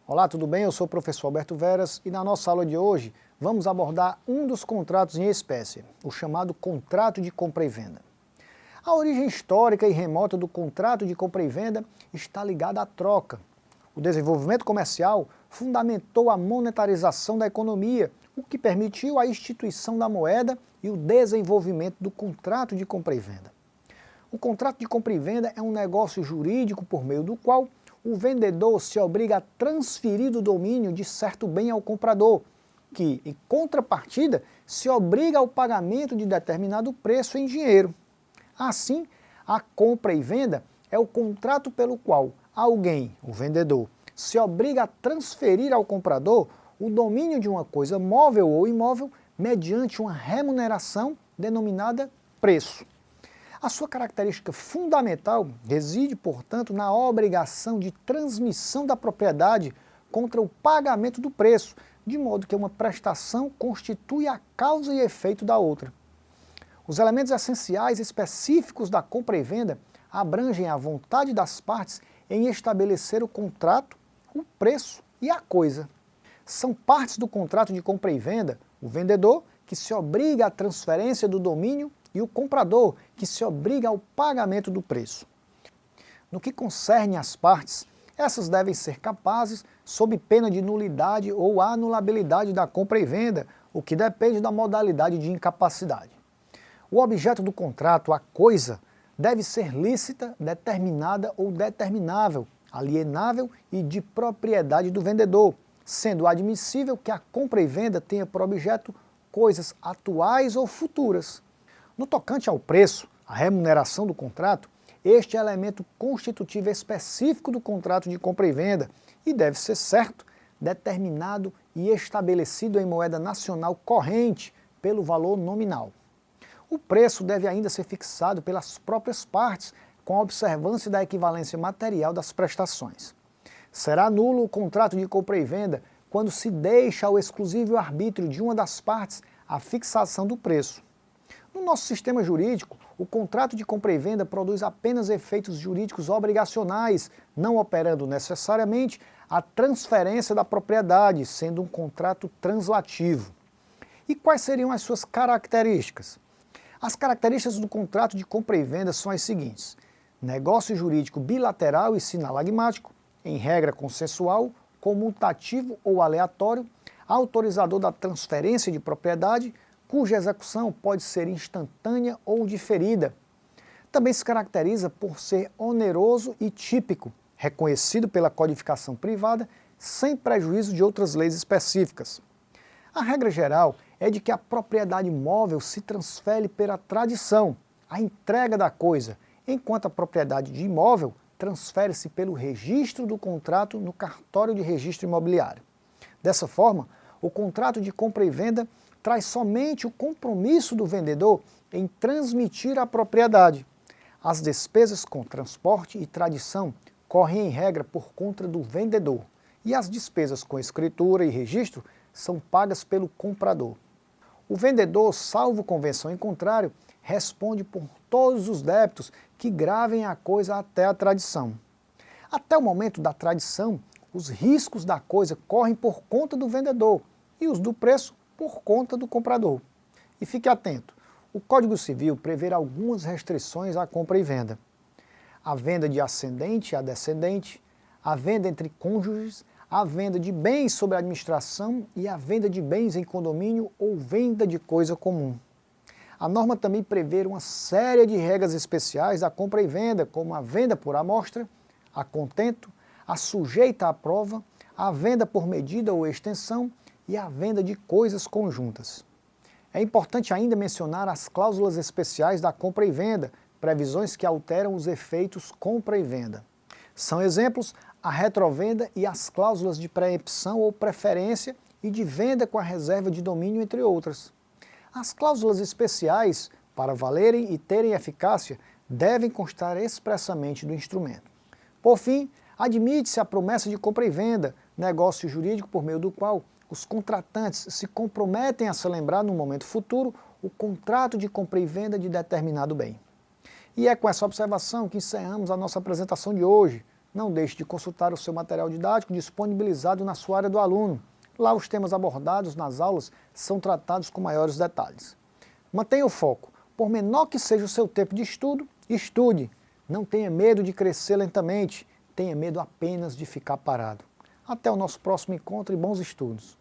Olá, tudo bem? Eu sou o professor Alberto Veras e na nossa aula de hoje vamos abordar um dos contratos em espécie, o chamado contrato de compra e venda. A origem histórica e remota do contrato de compra e venda está ligada à troca. O desenvolvimento comercial fundamentou a monetarização da economia, o que permitiu a instituição da moeda e o desenvolvimento do contrato de compra e venda. O contrato de compra e venda é um negócio jurídico por meio do qual o vendedor se obriga a transferir o domínio de certo bem ao comprador, que, em contrapartida, se obriga ao pagamento de determinado preço em dinheiro. Assim, a compra e venda é o contrato pelo qual alguém, o vendedor, se obriga a transferir ao comprador o domínio de uma coisa móvel ou imóvel mediante uma remuneração denominada preço. A sua característica fundamental reside, portanto, na obrigação de transmissão da propriedade contra o pagamento do preço, de modo que uma prestação constitui a causa e efeito da outra. Os elementos essenciais específicos da compra e venda abrangem a vontade das partes em estabelecer o contrato, o preço e a coisa. São partes do contrato de compra e venda o vendedor, que se obriga à transferência do domínio, e o comprador, que se obriga ao pagamento do preço. No que concerne às partes, essas devem ser capazes, sob pena de nulidade ou anulabilidade da compra e venda, o que depende da modalidade de incapacidade. O objeto do contrato, a coisa, deve ser lícita, determinada ou determinável, alienável e de propriedade do vendedor, sendo admissível que a compra e venda tenha por objeto coisas atuais ou futuras. No tocante ao preço, a remuneração do contrato, este é elemento constitutivo específico do contrato de compra e venda e deve ser certo, determinado e estabelecido em moeda nacional corrente pelo valor nominal. O preço deve ainda ser fixado pelas próprias partes com a observância da equivalência material das prestações. Será nulo o contrato de compra e venda quando se deixa ao exclusivo arbítrio de uma das partes a fixação do preço. No nosso sistema jurídico, o contrato de compra e venda produz apenas efeitos jurídicos obrigacionais, não operando necessariamente a transferência da propriedade, sendo um contrato translativo. E quais seriam as suas características? As características do contrato de compra e venda são as seguintes: negócio jurídico bilateral e sinalagmático, em regra consensual, comutativo ou aleatório, autorizador da transferência de propriedade, cuja execução pode ser instantânea ou diferida. Também se caracteriza por ser oneroso e típico, reconhecido pela codificação privada, sem prejuízo de outras leis específicas. A regra geral é de que a propriedade móvel se transfere pela tradição, a entrega da coisa, enquanto a propriedade de imóvel transfere-se pelo registro do contrato no cartório de registro imobiliário. Dessa forma, o contrato de compra e venda traz somente o compromisso do vendedor em transmitir a propriedade. As despesas com transporte e tradição correm em regra por conta do vendedor, e as despesas com escritura e registro são pagas pelo comprador. O vendedor, salvo convenção em contrário, responde por todos os débitos que gravem a coisa até a tradição. Até o momento da tradição, os riscos da coisa correm por conta do vendedor e os do preço por conta do comprador. E fique atento, o Código Civil prevê algumas restrições à compra e venda. A venda de ascendente a descendente, a venda entre cônjuges, a venda de bens sob administração e a venda de bens em condomínio ou venda de coisa comum. A norma também prevê uma série de regras especiais da compra e venda, como a venda por amostra, a contento, a sujeita à prova, a venda por medida ou extensão e a venda de coisas conjuntas. É importante ainda mencionar as cláusulas especiais da compra e venda, previsões que alteram os efeitos compra e venda. São exemplos a retrovenda e as cláusulas de preempção ou preferência e de venda com a reserva de domínio, entre outras. As cláusulas especiais, para valerem e terem eficácia, devem constar expressamente do instrumento. Por fim, admite-se a promessa de compra e venda, negócio jurídico por meio do qual os contratantes se comprometem a celebrar no momento futuro o contrato de compra e venda de determinado bem. E é com essa observação que encerramos a nossa apresentação de hoje. Não deixe de consultar o seu material didático disponibilizado na sua área do aluno. Lá os temas abordados nas aulas são tratados com maiores detalhes. Mantenha o foco. Por menor que seja o seu tempo de estudo, estude. Não tenha medo de crescer lentamente. Tenha medo apenas de ficar parado. Até o nosso próximo encontro e bons estudos.